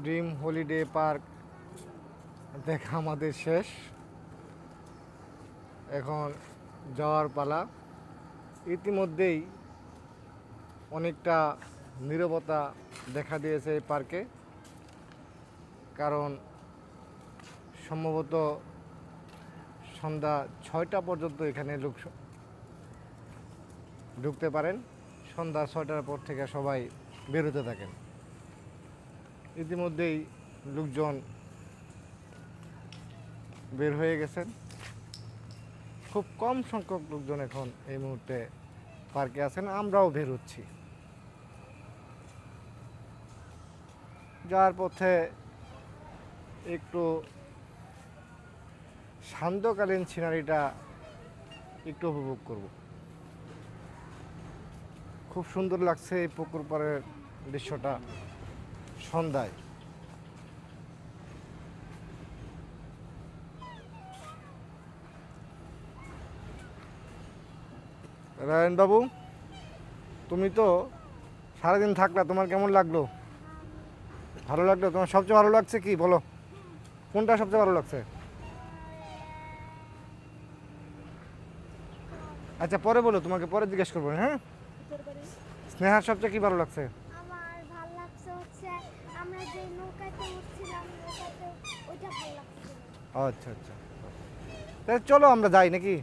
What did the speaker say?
Dream holiday park দেখা আমাদের শেষ। এখন যাওয়ার পালা। ইতিমধ্যেই অনেকটা নীরবতা দেখা দিয়েছে এই পার্কে, কারণ সম্ভবত সন্ধ্যা 6টা পর্যন্ত এখানে লোক ঢুকতে পারেন। সন্ধ্যা 6টার পর থেকে সবাই বেরোতে থাকেন। ইতিমধ্যেই লোকজন বের হয়ে গেছেন। খুব কম সংখ্যক লোকজন এখন এই মুহূর্তে পার্কে আছেন, আমরাও বের হচ্ছি। যাওয়ার পথে একটু সান্ধ্যকালীন সিনারিটা একটু উপভোগ করব। খুব সুন্দর লাগছে এই পুকুর পাড়ের দৃশ্যটা সন্ধ্যায়। রায়ন বাবু, তুমি তো সারাদিন থাকলা, তোমার কেমন লাগলো? ভালো লাগলো? তোমার সবচেয়ে ভালো লাগছে কি বলো, কোনটা সবচেয়ে ভালো লাগছে? আচ্ছা পরে বলো, তোমাকে পরে জিজ্ঞেস করবো। হ্যাঁ, স্নেহার সবচেয়ে কি ভালো লাগছে? আমার ভালো লাগছে হচ্ছে আমরা যে নৌকাতে উঠছিলাম, নৌকাতে ওইটা ভালো লাগছে। আচ্ছা আচ্ছা, তাহলে চলো আমরা যাই নাকি?